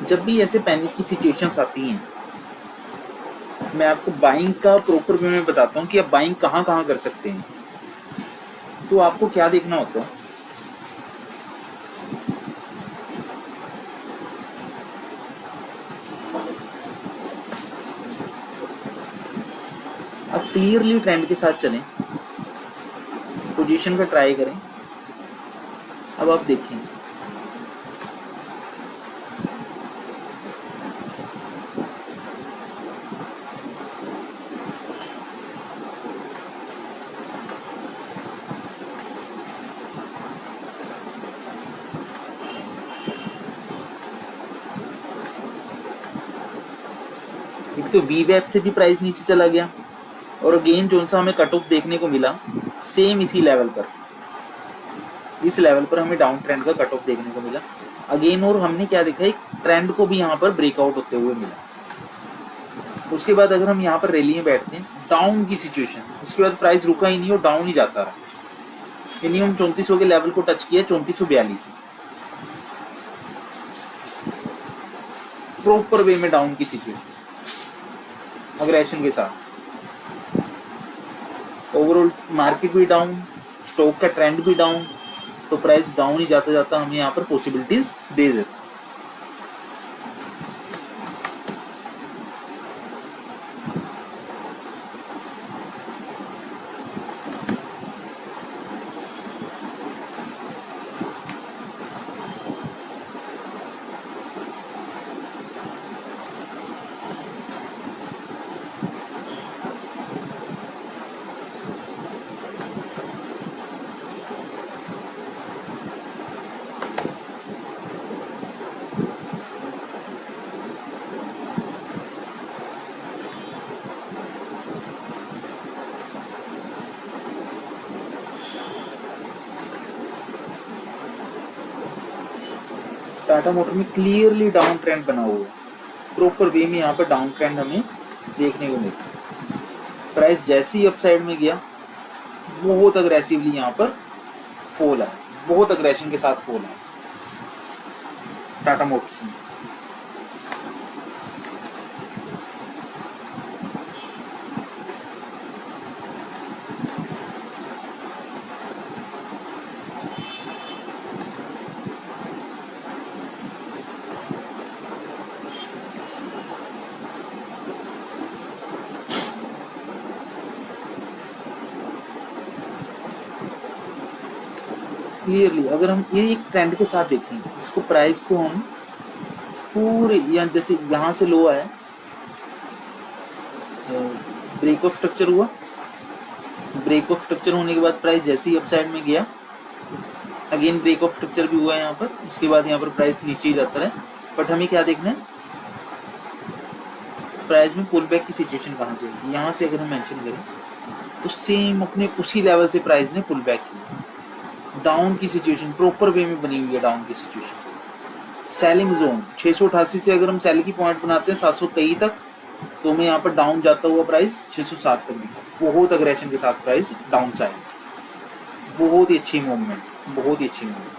जब भी ऐसे पैनिक की सिचुएशंस आती हैं, मैं आपको बाइंग का प्रॉपर वे में बताता हूँ कि आप बाइंग कहाँ कहाँ कर सकते हैं। तो आपको क्या देखना होता है, आप क्लियरली ट्रेंड के साथ चलें, पोजीशन का ट्राई करें। अब आप देखें, एक तो वी वेब से भी प्राइस नीचे चला गया, और अगेन जो सा हमें कट ऑफ देखने को मिला सेम इसी लेवल पर, इस लेवल पर हमें डाउन ट्रेंड का कट ऑफ देखने को मिला अगेन। और हमने क्या देखा, एक ट्रेंड को भी यहाँ पर ब्रेकआउट होते हुए मिला। उसके बाद अगर हम यहाँ पर रैली में बैठते हैं, डाउन की सिचुएशन, उसके बाद प्राइस रुका ही नहीं और डाउन ही जाता रहा। मिनिमम 3400 के लेवल को टच किया, 3442 प्रॉपर वे में डाउन की सिचुएशन अग्रेशन के साथ। ओवरऑल मार्केट भी डाउन, स्टॉक का ट्रेंड भी डाउन, तो प्राइस डाउन ही जाता जाता हमें यहाँ पर पॉसिबिलिटीज दे देता। टाटा मोटर में क्लियरली डाउन ट्रेंड बना हुआ है, प्रॉपर वे में यहाँ पर डाउन ट्रेंड हमें देखने को मिलता है। प्राइस जैसे ही अपसाइड में गया, बहुत अग्रेसिवली यहाँ पर फॉल है, बहुत अग्रेशन के साथ फॉल है टाटा मोटर्स में। क्लियरली अगर हम ये एक ट्रेंड के साथ देखेंगे, इसको प्राइस को हम पूरे या जैसे यहाँ से लो आया, ब्रेक ऑफ स्ट्रक्चर हुआ, ब्रेक ऑफ स्ट्रक्चर होने के बाद प्राइस जैसे ही अपसाइड में गया, अगेन ब्रेक ऑफ स्ट्रक्चर भी हुआ है यहाँ पर, उसके बाद यहाँ पर प्राइस नीचे ही जाता है। बट हमें क्या देखना है, प्राइस में पुल बैक की सिचुएशन कहाँ से है। यहाँ से अगर हम मेंशन करें तो सेम अपने उसी लेवल से प्राइस ने पुल बैक किया, डाउन की सिचुएशन प्रॉपर वे में बनी हुई है। डाउन की सिचुएशन सेलिंग जोन 688 से अगर हम सेल की पॉइंट बनाते हैं 723 तक, तो हमें यहाँ पर डाउन जाता हुआ प्राइस 607 तक मिला। बहुत अग्रेशन के साथ प्राइस डाउन साइड, बहुत ही अच्छी मूवमेंट, बहुत ही अच्छी मूवमेंट।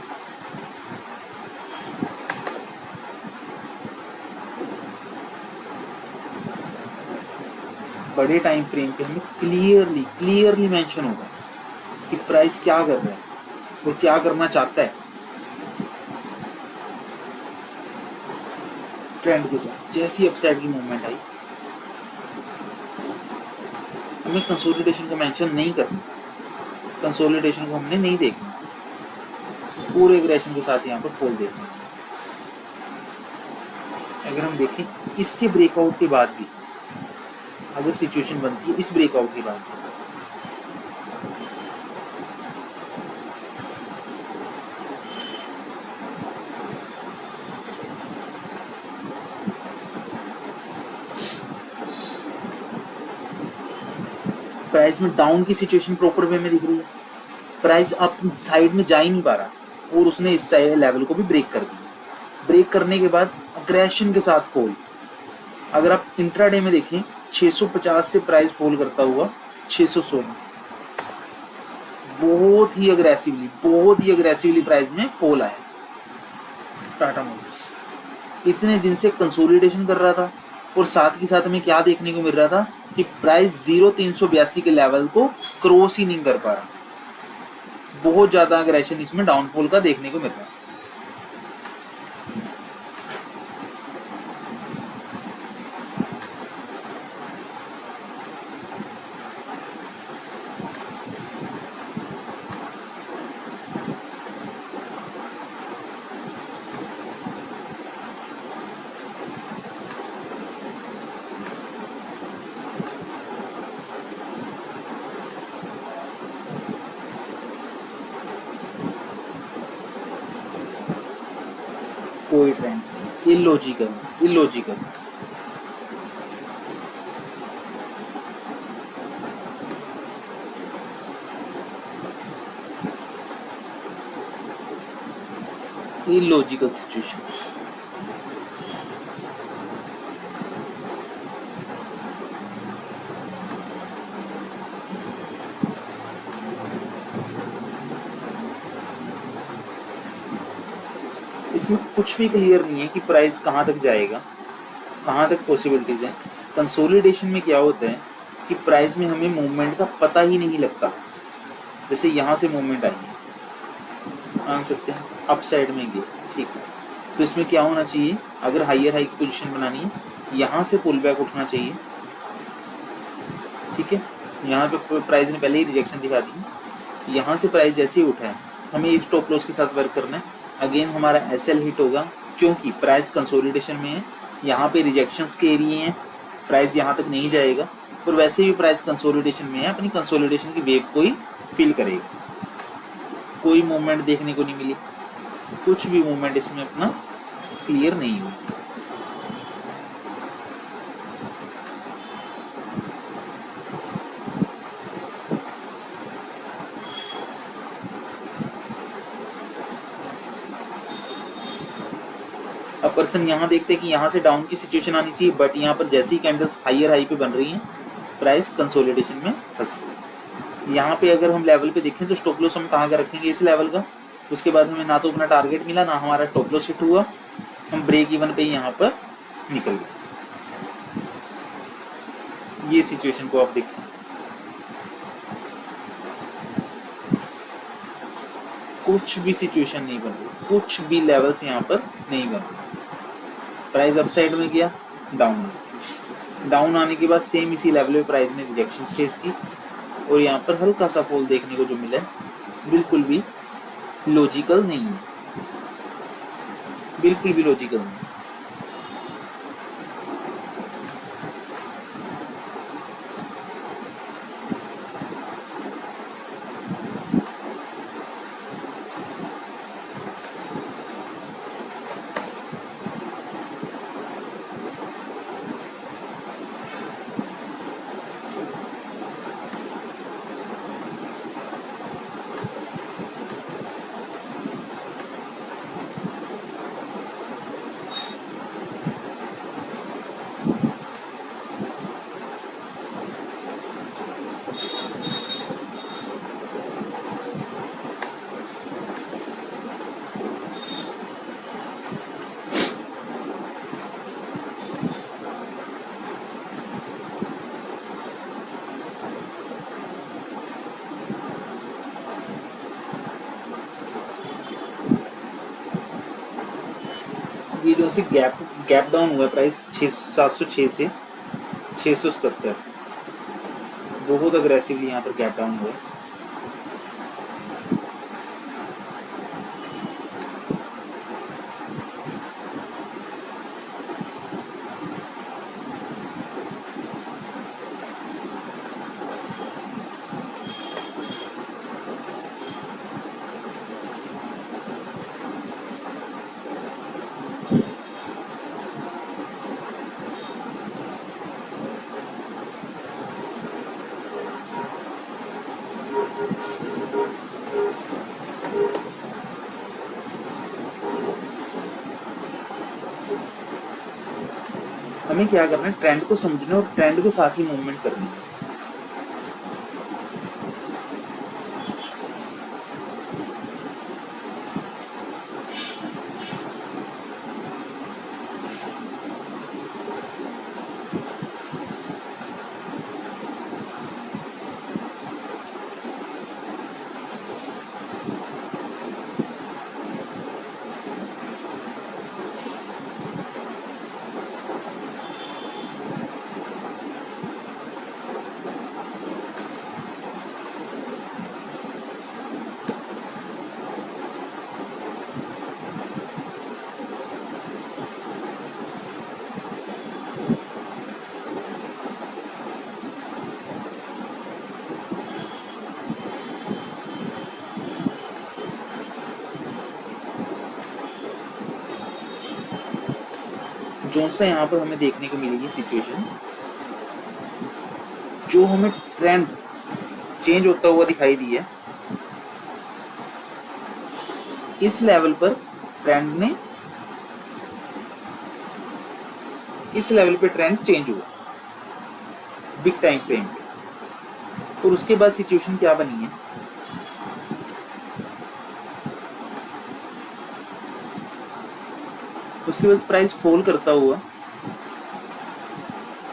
बड़े टाइम फ्रेम पे हमें क्लियरली मेंशन होगा कि प्राइस क्या कर रहा है और क्या करना चाहता है ट्रेंड के साथ। जैसी अपसाइड की मूवमेंट आई, हमें कंसोलिडेशन को मेंशन नहीं करना, कंसोलिडेशन को हमने नहीं देखना, पूरे एग्रेशन के साथ यहाँ पर फॉल देखना। अगर हम देखें इसके ब्रेकआउट के बाद भी अगर सिचुएशन बनती है, इस ब्रेकआउट के बाद प्राइस में डाउन की सिचुएशन प्रॉपर वे में दिख रही है, प्राइस अप साइड में जा ही नहीं पा रहा और उसने इस लेवल को भी ब्रेक कर दिया। ब्रेक करने के बाद अग्रेशन के साथ फॉल। अगर आप इंट्राडे में देखें 650 से प्राइस फॉल करता हुआ 616, बहुत ही अग्रेसिवली प्राइस में फॉल आया टाटा मोटर्स। इतने दिन से कंसोलिडेशन कर रहा था और साथ के साथ हमें क्या देखने को मिल रहा था कि प्राइस 0,382 के लेवल को क्रॉस ही नहीं कर पा रहा। बहुत ज़्यादा अग्रेशन इसमें डाउनफॉल का देखने को मिल रहा है। कोई trend illogical illogical. Illogical situations. इसमें कुछ भी क्लियर नहीं है कि प्राइस कहाँ तक जाएगा, कहाँ तक पॉसिबिलिटीज है। कंसोलिडेशन में क्या होता है कि प्राइस में हमें मूवमेंट का पता ही नहीं लगता। जैसे यहाँ से मूवमेंट आई है, मान सकते हैं अप साइड में गए, ठीक है, तो इसमें क्या होना चाहिए, अगर हायर हाई की पोजीशन बनानी है यहाँ से पुल बैक उठना चाहिए, ठीक है। यहाँ पे प्राइस ने पहले ही रिजेक्शन दिखा दी, यहाँ से प्राइस जैसे ही उठा है हमें एक स्टॉप लॉस के साथ वर्क करना है। अगेन हमारा एसएल हिट होगा क्योंकि प्राइस कंसोलिडेशन में है, यहाँ पे रिजेक्शंस के एरिए हैं, प्राइस यहाँ तक नहीं जाएगा और वैसे भी प्राइस कंसोलिडेशन में है, अपनी कंसोलिडेशन की वेव को ही फील करेगा। कोई मूवमेंट देखने को नहीं मिली, कुछ भी मूवमेंट इसमें अपना क्लियर नहीं हुआ। अब पर्सन यहाँ देखते हैं कि यहाँ से डाउन की सिचुएशन आनी चाहिए, बट यहाँ पर जैसे ही कैंडल्स हायर हाई पे बन रही हैं प्राइस कंसोलिडेशन में फंस गई। यहाँ पे अगर हम लेवल पे देखें तो स्टॉप लॉस हम कहाँ का रखेंगे, इस लेवल का। उसके बाद हमें ना तो अपना टारगेट मिला, ना हमारा स्टॉप लॉस हिट हुआ, हम ब्रेक इवन पे यहाँ पर निकल गए। ये सिचुएशन को आप देखें, कुछ भी सिचुएशन नहीं बन रही, कुछ भी लेवल्स यहाँ पर नहीं बन रही। प्राइस अप साइड में गया, डाउन आने के बाद सेम इसी लेवल पे प्राइस ने रिजेक्शन फेस की और यहाँ पर हल्का सा फॉल देखने को जो मिला है बिल्कुल भी लॉजिकल नहीं है, बिल्कुल भी लॉजिकल नहीं। ये जो से गैप डाउन हुआ प्राइस 706 से 677, बहुत अग्रेसिवली यहाँ पर गैप डाउन हुआ। हमें क्या करना है, ट्रेंड को समझना और ट्रेंड के साथ ही मूवमेंट करनी है। जो सा यहाँ पर हमें देखने को मिलेगी सिचुएशन, जो हमें ट्रेंड चेंज होता हुआ दिखाई दी है, इस लेवल पर ट्रेंड ने, इस लेवल पे ट्रेंड चेंज हुआ बिग टाइम फ्रेम पे। और उसके बाद सिचुएशन क्या बनी है, उसके बाद प्राइस फॉल करता हुआ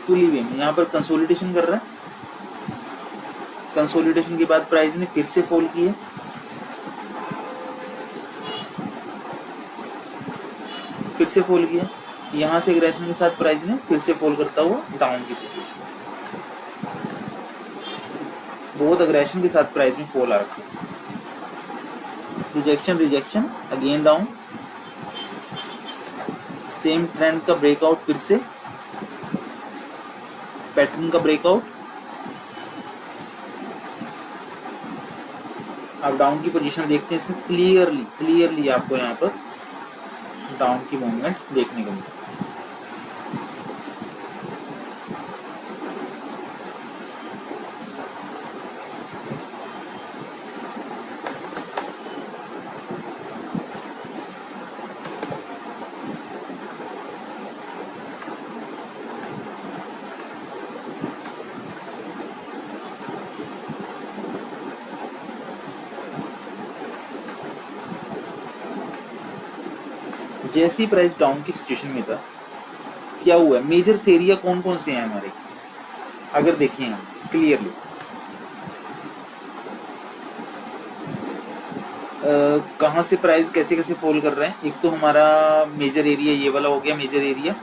फुली वे में यहाँ पर कंसोलिडेशन कर रहा है। कंसोलिडेशन के बाद प्राइस ने फिर से फॉल किया, फिर से फॉल किया, यहाँ से एग्रेशन के साथ प्राइस ने फिर से फॉल करता हुआ डाउन की सिचुएशन, बहुत अग्रेशन के साथ प्राइस में फॉल आ रखा है। Rejection rejection again down, same trend का ब्रेकआउट, फिर से पैटर्न का ब्रेकआउट। आप डाउन की पोजीशन देखते हैं, इसमें क्लियरली आपको यहाँ पर डाउन की मूवमेंट देखने को मिली। जैसे ही प्राइस डाउन की सिचुएशन में था, क्या हुआ, मेजर एरिया कौन कौन से हैं हमारे, अगर देखें हम क्लियरली, कहाँ से प्राइस कैसे कैसे फॉल कर रहे हैं। एक तो हमारा मेजर एरिया ये वाला हो गया, मेजर एरिया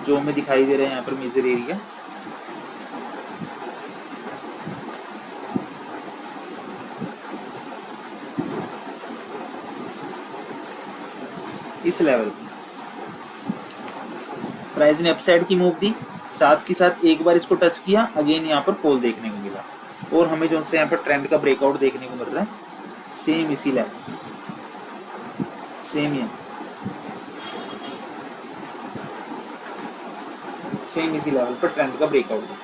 जो हमें दिखाई दे रहे हैं यहाँ पर, मेजर एरिया। इस लेवल प्राइस ने अपसाइड की मूव दी, साथ के साथ एक बार इसको टच किया, अगेन यहाँ पर फॉल देखने को मिला, और हमें जो से यहाँ पर ट्रेंड का ब्रेकआउट देखने को मिल रहा है सेम इसी लेवल, सेम ये सेम इसी लेवल पर ट्रेंड का ब्रेकआउट।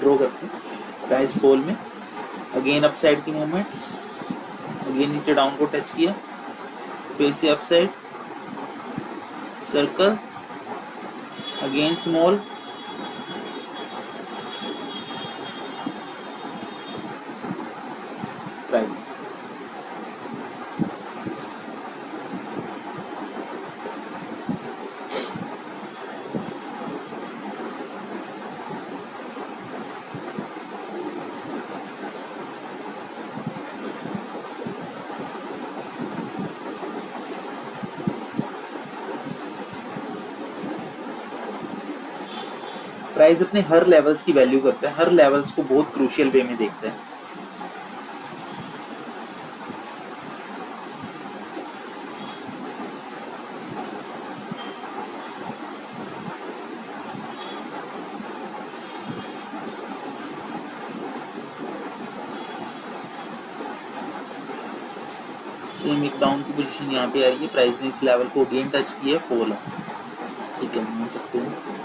ड्रॉ करते हैं प्राइस फॉल में, अगेन अपसाइड की मूवमेंट, अगेन नीचे डाउन को टच किया, फिर से upside circle, again small, price price अपने हर लेवल्स की वैल्यू करता है, हर लेवल्स को बहुत क्रूशियल वे में देखता है। सेम एक डाउन की पोजीशन यहाँ पे आ रही है, प्राइस ने इस लेवल को अगेन टच किया, फॉल है, ठीक है, मान सकते हैं।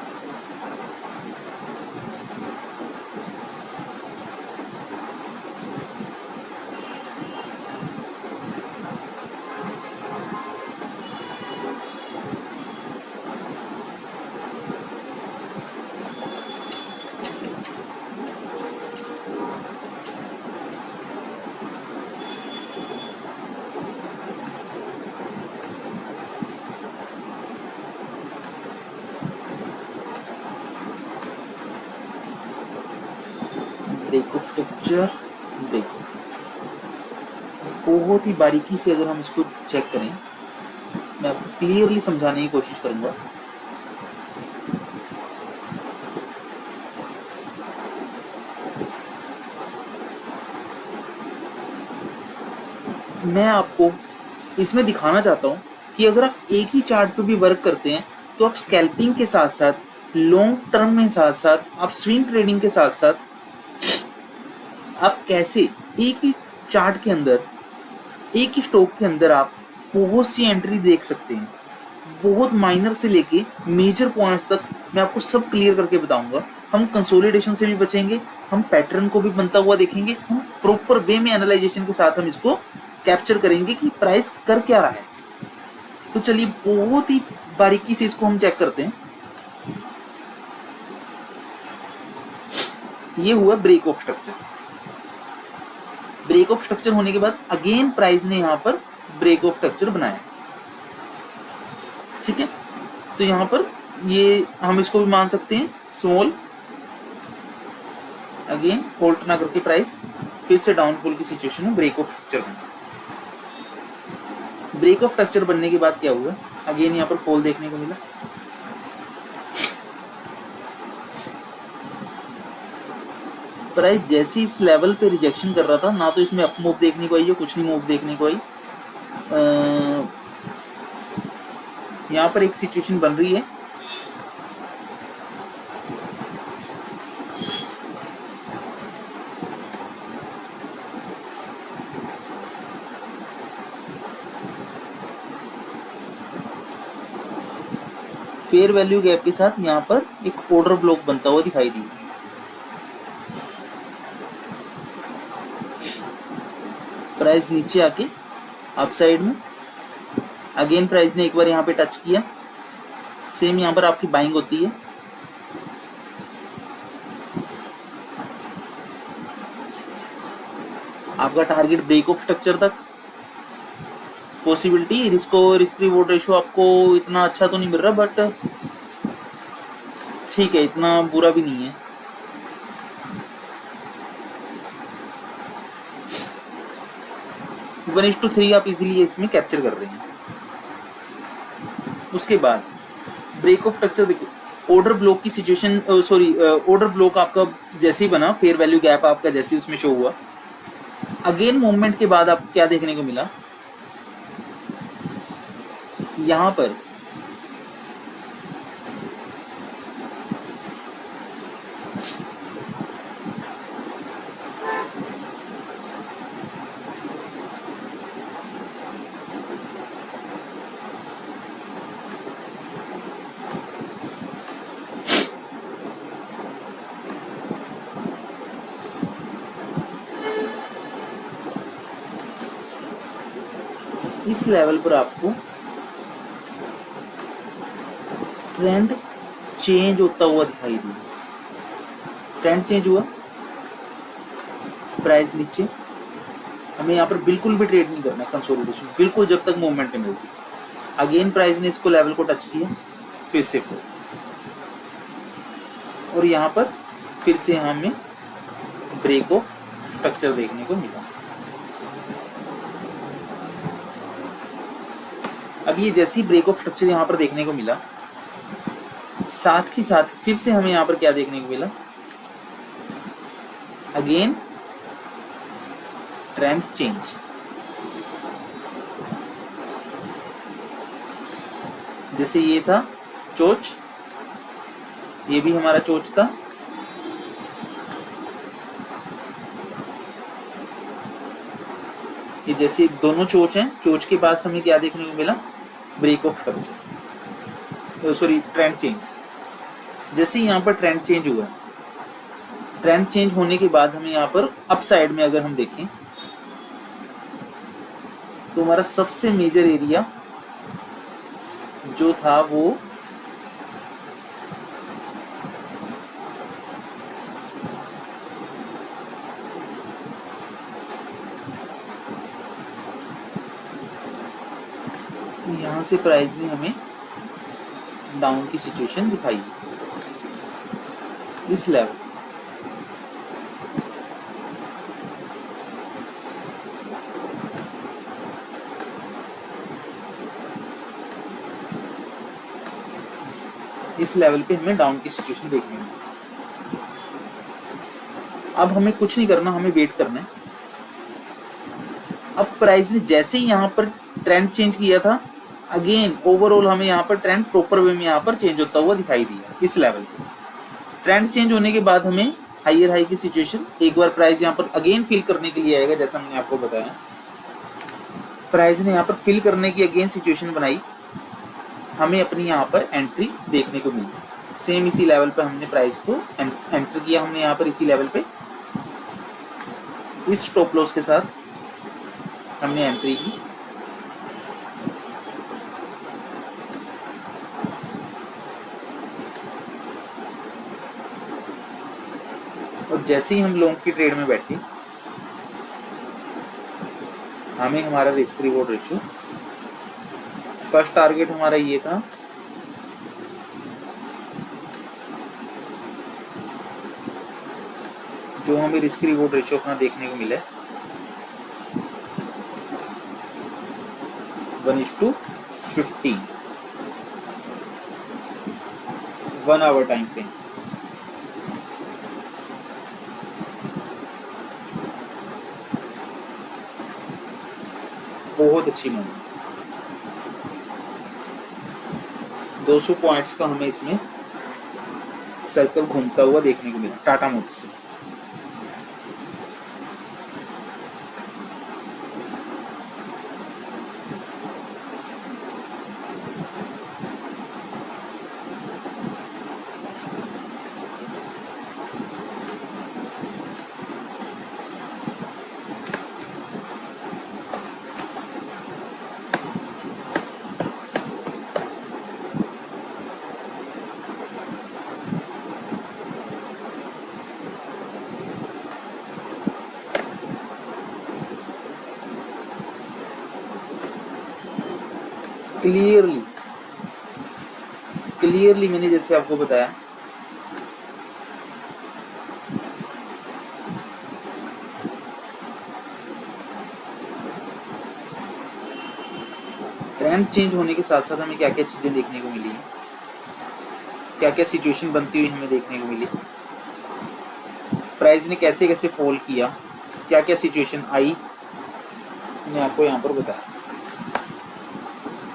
Break of structure, break of, बहुत ही बारीकी से अगर हम इसको चेक करें, मैं आपको क्लियरली समझाने की कोशिश करूंगा। मैं आपको इसमें दिखाना चाहता हूँ कि अगर आप एक ही चार्ट पे भी वर्क करते हैं तो आप स्कैल्पिंग के साथ साथ, लॉन्ग टर्म में साथ साथ, आप स्विंग ट्रेडिंग के साथ साथ आप कैसे एक ही चार्ट के अंदर, एक ही स्टॉक के अंदर आप बहुत सी एंट्री देख सकते हैं। बहुत माइनर से लेके मेजर पॉइंट्स तक मैं आपको सब क्लियर करके बताऊंगा। हम कंसोलिडेशन से भी बचेंगे, हम पैटर्न को भी बनता हुआ देखेंगे, हम प्रॉपर वे में एनालाइजेशन के साथ हम इसको कैप्चर करेंगे कि प्राइस कर क्या रहा है। तो चलिए बहुत ही बारीकी से इसको हम चेक करते हैं। ये हुआ break of structure. Break of structure होने के बाद अगेन प्राइस ने यहां पर ब्रेक ऑफ स्ट्रक्चर बनाया, ठीक है। तो यहां पर ये हम इसको भी मान सकते हैं स्मॉल, अगेन होल्ड ना करके प्राइस फिर से डाउनफॉल की सिचुएशन में ब्रेक ऑफ स्ट्रक्चर बना। ब्रेक ऑफ स्ट्रक्चर बनने के बाद क्या हुआ, अगेन यहाँ पर फॉल देखने को मिला। प्राइस जैसे इस लेवल पे रिजेक्शन कर रहा था, ना तो इसमें अप मूव देखने को आई है, कुछ नहीं मूव देखने को आई। यहाँ पर एक सिचुएशन बन रही है, फेयर वैल्यू गैप के साथ यहाँ पर एक ऑर्डर ब्लॉक बनता हुआ दिखाई दी। प्राइस नीचे आके अप साइड में अगेन प्राइस ने एक बार यहाँ पे टच किया, सेम यहाँ पर आपकी बाइंग होती है। आपका टारगेट ब्रेक ऑफ स्ट्रक्चर तक, पॉसिबिलिटी रिस्क रिवॉर्ड रेशियो आपको इतना अच्छा तो नहीं मिल रहा, बट ठीक है, इतना बुरा भी नहीं है। वन इज टू 3 आप इजीली इसमें कैप्चर कर रहे हैं। उसके बाद ब्रेक ऑफ स्ट्रक्चर देखो, ऑर्डर ब्लॉक की सिचुएशन, ऑर्डर ब्लॉक आपका जैसे ही बना, फेयर वैल्यू गैप आपका जैसे उसमें शो हुआ, अगेन मूवमेंट के बाद आपको क्या देखने को मिला, यहां पर इस लेवल पर आपको ट्रेंड चेंज होता हुआ दिखाई दी। ट्रेंड चेंज हुआ, प्राइस नीचे, हमें यहाँ पर बिल्कुल भी ट्रेड नहीं करना है, कंसोलिडेशन बिल्कुल जब तक मूवमेंट नहीं मिलती। अगेन प्राइस ने इसको लेवल को टच किया, फिर से फॉल, और यहाँ पर फिर से हमें ब्रेक ऑफ स्ट्रक्चर देखने को मिला। अब ये जैसी ब्रेक ऑफ स्ट्रक्चर यहाँ पर देखने को मिला, साथ ही साथ फिर से हमें यहाँ पर क्या देखने को मिला, अगेन ट्रेंड चेंज। जैसे ये था चोच, ये भी हमारा चोच था, ये जैसे दोनों चोच हैं, चोच के पास हमें क्या देखने को मिला, break of structure, sorry trend change. जैसे यहाँ पर ट्रेंड चेंज हुआ, ट्रेंड चेंज होने के बाद हमें यहाँ पर अप साइड में अगर हम देखें तो हमारा सबसे मेजर एरिया जो था वो यहाँ से प्राइस ने हमें डाउन की सिचुएशन दिखाई, इस लेवल। इस लेवल पे हमें डाउन की सिचुएशन देखने में। अब हमें कुछ नहीं करना, हमें वेट करना है। अब प्राइस ने जैसे ही यहाँ पर ट्रेंड चेंज किया था, अगेन ओवरऑल हमें यहाँ पर ट्रेंड प्रॉपर वे में यहाँ पर चेंज होता हुआ दिखाई दिया। इस लेवल पे ट्रेंड चेंज होने के बाद हमें हायर हाई की सिचुएशन एक बार प्राइस यहाँ पर अगेन फिल करने के लिए आएगा। जैसा मैंने आपको बताया, प्राइस ने यहाँ पर फिल करने की अगेन सिचुएशन बनाई, हमें अपनी यहाँ पर एंट्री देखने को मिली। सेम इसी लेवल पर हमने प्राइस को एंटर किया, हमने यहाँ पर इसी लेवल पे इस स्टॉप लॉस के साथ हमने एंट्री की। और जैसे ही हम लॉन्ग की ट्रेड में बैठे, हमें हमारा risk reward ratio, first target हमारा ये था, जो हमें रिस्क रिवॉर्ड रेशियो अपना देखने को मिला 1:50, 1 आवर टाइम फ्रेम। बहुत अच्छी मूवी, 200 पॉइंट्स का हमें इसमें सर्कल घूमता हुआ देखने को मिला टाटा मोटर्स से। क्लियरली मैंने जैसे आपको बताया, ट्रेंड चेंज होने के साथ साथ हमें क्या क्या चीजें देखने को मिली है, क्या क्या सिचुएशन बनती हुई हमें देखने को मिली, प्राइस ने कैसे कैसे फॉल किया, क्या क्या सिचुएशन आई, मैं आपको यहाँ पर बताया।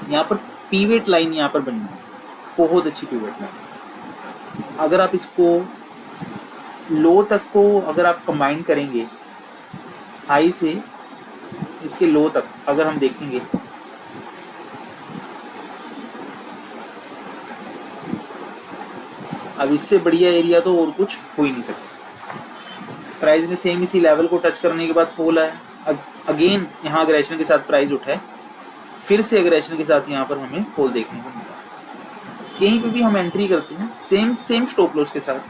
यहाँ पर पीवेट लाइन यहाँ पर बनी है, बहुत अच्छी पीवेट लाइन। अगर आप इसको लो तक को अगर आप कंबाइन करेंगे, हाई से इसके लो तक अगर हम देखेंगे, अब इससे बढ़िया एरिया तो और कुछ हो ही नहीं सकता। प्राइस ने सेम इसी लेवल को टच करने के बाद फॉल आया, अगेन यहाँ अग्रेशन के साथ प्राइस उठा है, फिर से एग्रेशन के साथ यहाँ पर हमें फॉल देखने को मिला। कहीं पे भी हम एंट्री करते हैं सेम स्टॉप लॉस के साथ,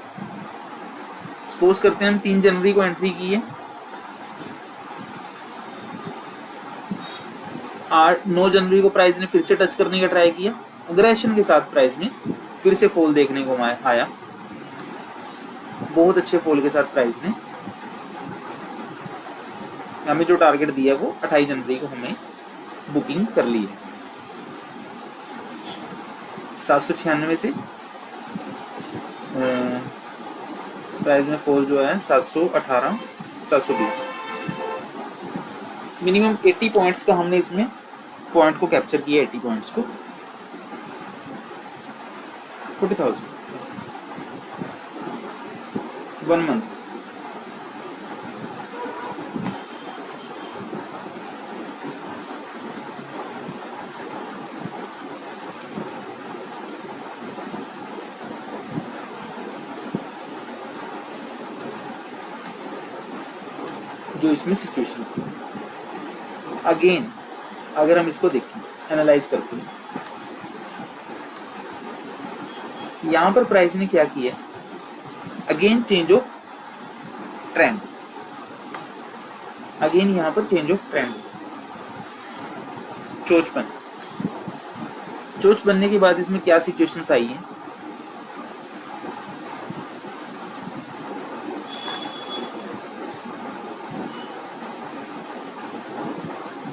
सपोज करते हैं हम 3 जनवरी को एंट्री की है, 9 जनवरी को प्राइस ने फिर से टच करने का ट्राई किया, अग्रेशन के साथ प्राइस ने फिर से फॉल देखने को आया, बहुत अच्छे फॉल के साथ प्राइस ने हमें जो टारगेट दिया वो 28 जनवरी को हमें बुकिंग कर ली है। 796 से प्राइस में फॉल जो है 718, 720, मिनिमम 80 पॉइंट्स का हमने इसमें पॉइंट को कैप्चर किया, 80 पॉइंट्स को 40,000 1 मंथ। जो इसमें सिचुएशंस अगेन अगर हम इसको देखें, एनालाइज करते हैं, यहां पर प्राइस ने क्या किया, again change of trend, again यहां पर चेंज ऑफ ट्रेंड, चोच बनने के बाद इसमें क्या सिचुएशंस आई हैं,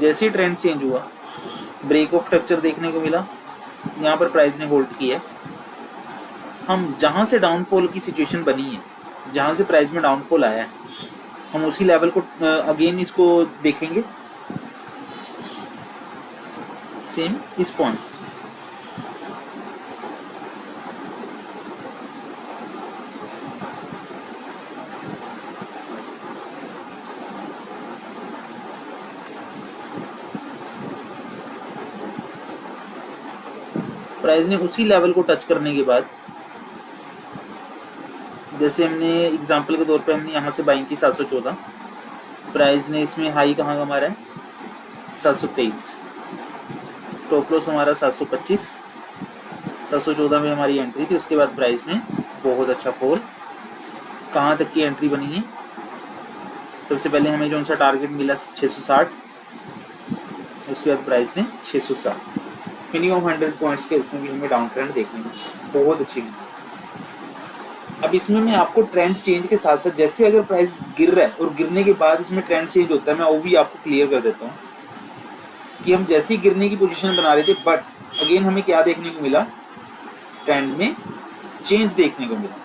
जैसे ही ट्रेंड चेंज हुआ ब्रेक ऑफ स्ट्रक्चर देखने को मिला, यहाँ पर प्राइस ने होल्ड किया, हम जहाँ से डाउनफॉल की सिचुएशन बनी है, जहाँ से प्राइस में डाउनफॉल आया है, हम उसी लेवल को अगेन इसको देखेंगे, सेम इस पॉइंट से। प्राइस ने उसी लेवल को टच करने के बाद, जैसे हमने एग्जांपल के तौर पे हमने यहाँ से बाइंग की 714, प्राइस ने इसमें हाई कहाँ का मारा है 723, टॉप लॉस हमारा 725, 714 में हमारी एंट्री थी। उसके बाद प्राइस ने बहुत अच्छा फॉल, कहाँ तक की एंट्री बनी है, सबसे पहले हमें जो सा टारगेट मिला 660, उसके बाद प्राइस ने 660, मिनिमम 100 पॉइंट्स के इसमें भी हमें डाउन ट्रेंड देखने को बहुत अच्छी मिली। अब इसमें मैं आपको ट्रेंड चेंज के साथ साथ, जैसे अगर प्राइस गिर रहा है और गिरने के बाद इसमें ट्रेंड चेंज होता है, मैं वो भी आपको क्लियर कर देता हूँ कि हम जैसे ही गिरने की पोजीशन बना रहे थे, बट अगेन हमें क्या देखने को मिला, ट्रेंड में चेंज देखने को मिला।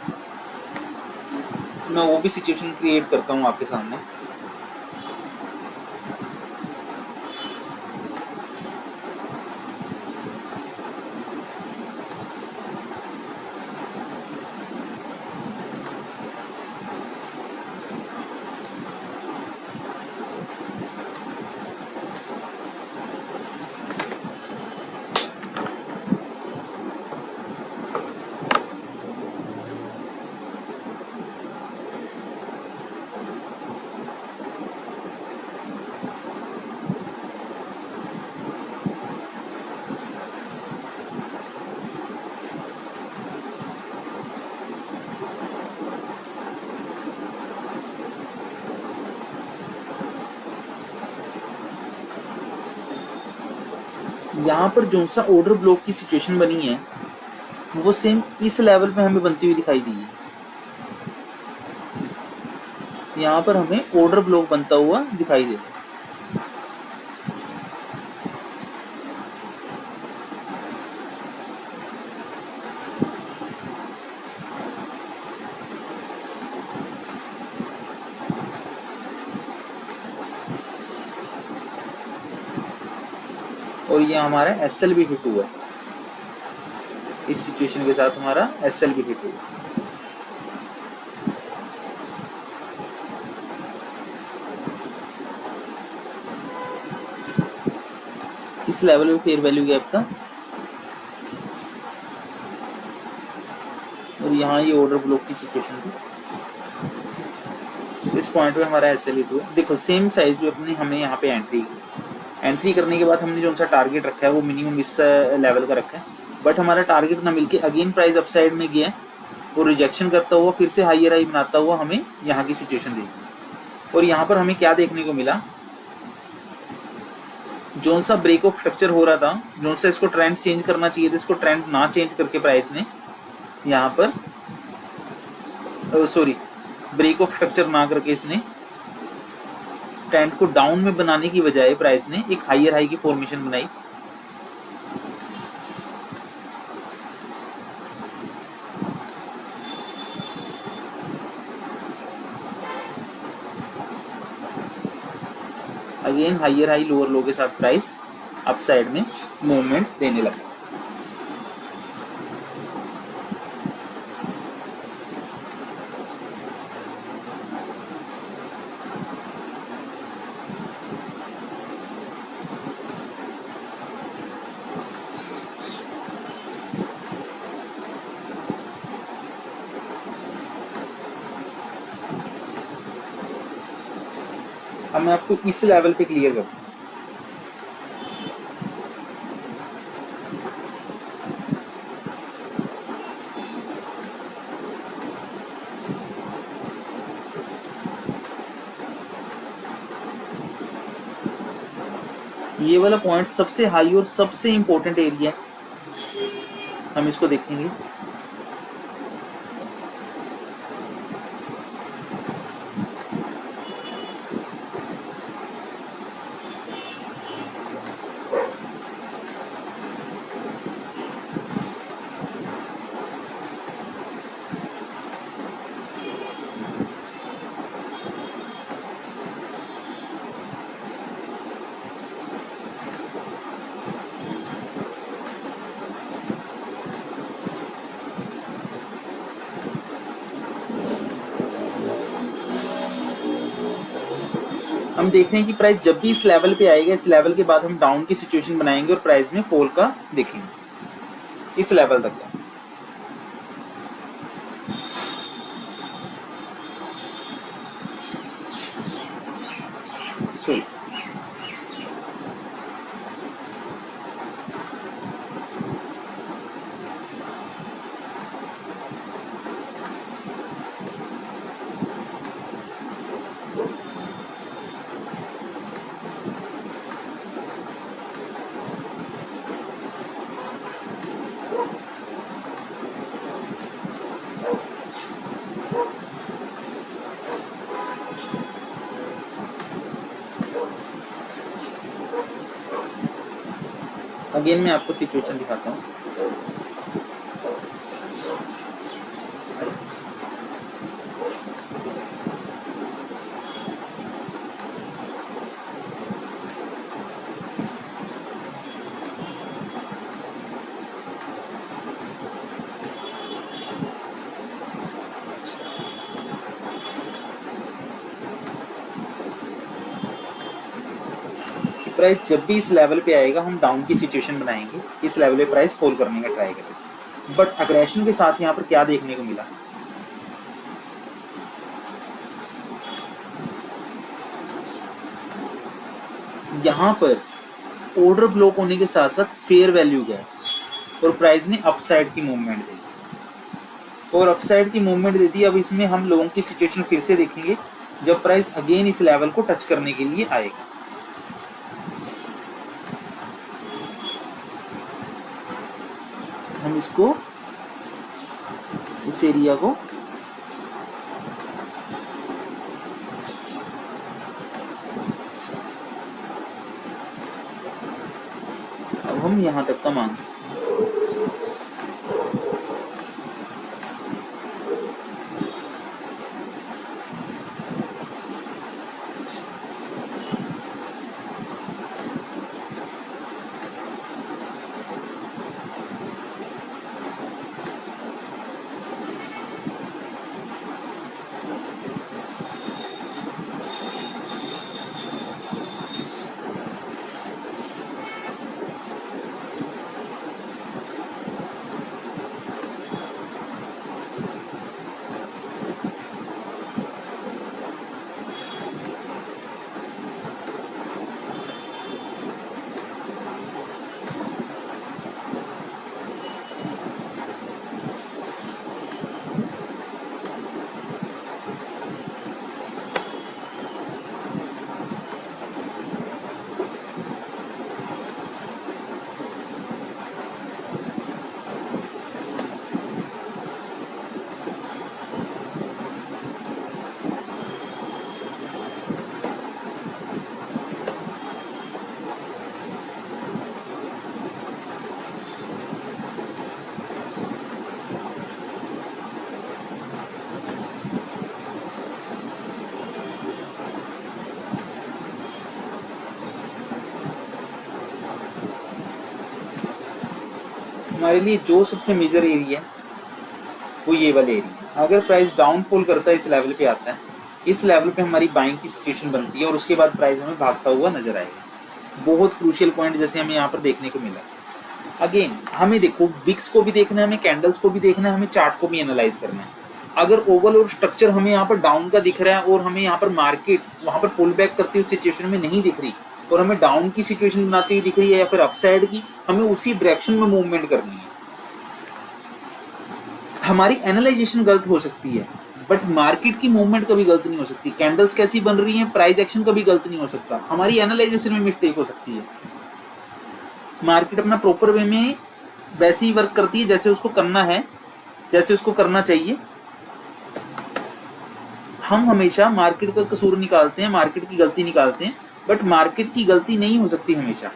मैं वो भी सिचुएशन क्रिएट करता हूँ आपके सामने। यहाँ पर जो सा ऑर्डर ब्लॉक की सिचुएशन बनी है, वो सेम इस लेवल पे हमें बनती हुई दिखाई दी है। यहाँ पर हमें ऑर्डर ब्लॉक बनता हुआ दिखाई देता है। और ये हमारा एसएल भी हिट हुआ है, इस सिचुएशन के साथ हमारा एसएल भी हिट हुआ। इस लेवल पे फेयर वैल्यू गैप था और यहाँ ये ऑर्डर ब्लॉक की सिचुएशन थी। इस पॉइंट पे हमारा एसएल हिट हुआ। देखो सेम साइज भी अपने हमें यहाँ पे एंट्री करने के बाद हमने जो सा टारगेट रखा है वो मिनिमम इस लेवल का रखा है, बट हमारा टारगेट ना मिलके अगेन प्राइस अपसाइड में गया और रिजेक्शन करता हुआ फिर से हायर हाई बनाता हुआ हमें यहाँ की सिचुएशन देखी। और यहाँ पर हमें क्या देखने को मिला, जोन सा ब्रेक ऑफ स्ट्रक्चर हो रहा था, जोन सा इसको ट्रेंड चेंज करना चाहिए था, इसको ट्रेंड ना चेंज करके प्राइस ने यहाँ पर ब्रेक ऑफ स्ट्रक्चर ना करके इसने ट्रेंड को डाउन में बनाने की बजाय प्राइस ने एक हायर हाई की फॉर्मेशन बनाई। Again higher high lower low के साथ प्राइस अपसाइड में मूवमेंट देने लगा। अब मैं आपको इस लेवल पे क्लियर करता हूँ। ये वाला पॉइंट सबसे हाई और सबसे इंपॉर्टेंट एरिया है, हम इसको देखेंगे। हम देख रहे हैं कि प्राइस जब भी इस लेवल पे आएगा, इस लेवल के बाद हम डाउन की सिचुएशन बनाएंगे और प्राइस में फॉल का देखेंगे इस लेवल तक का। सॉरी, अगेन मैं आपको सिचुएशन दिखाता हूँ। प्राइस जब भी इस लेवल पे आएगा हम डाउन की सिचुएशन बनाएंगे, इस लेवल पे प्राइस फॉल करने का ट्राई करेंगे। बट अग्रेशन के साथ यहाँ पर क्या देखने को मिला, यहाँ पर ऑर्डर ब्लॉक होने के साथ साथ फेयर वैल्यू गया और प्राइस ने अपसाइड की मूवमेंट दी और अपसाइड की मूवमेंट देती है। अब इसमें हम लोगों की सिचुएशन फिर से देखेंगे जब प्राइस अगेन इस लेवल को टच करने के लिए आएगा। हम इसको, इस एरिया को अब हम यहां तक का मान सकते हैं। हमारे लिए जो सबसे मेजर एरिया है वो ये वाला एरिया। अगर प्राइस डाउनफॉल करता है, इस लेवल पे आता है, इस लेवल पे हमारी बाइंग की सिचुएशन बनती है और उसके बाद प्राइस हमें भागता हुआ नजर आएगा। बहुत क्रूशियल पॉइंट जैसे हमें यहाँ पर देखने को मिला। अगेन हमें देखो, विक्स को भी देखना है, हमें कैंडल्स को भी देखना है, हमें चार्ट को भी एनालाइज करना है। अगर ओवल और स्ट्रक्चर हमें यहाँ पर डाउन का दिख रहा है और हमें यहाँ पर मार्केट वहाँ पर पुल बैक करती हुई सिचुएशन में नहीं दिख रही और हमें डाउन की सिचुएशन बनाती हुई दिख रही है या फिर अपसाइड की, हमें उसी डायरेक्शन में मूवमेंट करनी है। हमारी एनालाइजेशन गलत हो सकती है बट मार्केट की मूवमेंट कभी गलत नहीं हो सकती। कैंडल्स कैसी बन रही हैं, प्राइस एक्शन कभी गलत नहीं हो सकता, हमारी एनालाइजेशन में मिस्टेक हो सकती है। मार्केट अपना प्रॉपर वे में वैसे ही वर्क करती है जैसे उसको करना है, जैसे उसको करना चाहिए। हम हमेशा मार्केट का कसूर निकालते हैं, मार्केट की गलती निकालते हैं, बट मार्केट की गलती नहीं हो सकती हमेशा।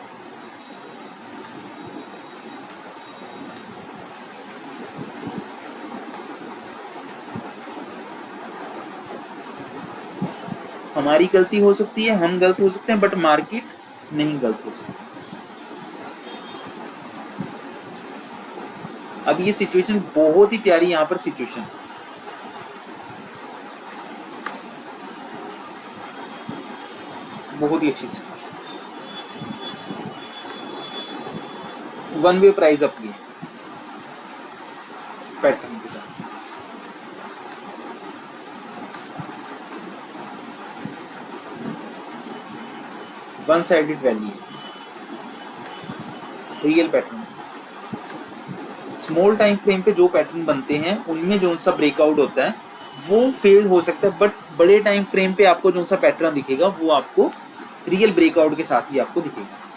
हमारी गलती हो सकती है, हम गलत हो सकते हैं, बट मार्केट नहीं गलत हो सकती। अब ये सिचुएशन बहुत ही प्यारी यहाँ पर सिचुएशन, बहुत ही अच्छी situation, one way price up की पैटर्न के साथ। वन साइडेड वैल्यू है, real pattern. Small time frame पे जो पैटर्न बनते हैं उनमें जो सा ब्रेकआउट होता है वो फेल हो सकता है, बट बड़े टाइम फ्रेम पे आपको जो सा पैटर्न दिखेगा वो आपको रियल ब्रेकआउट के साथ ही आपको दिखेगा।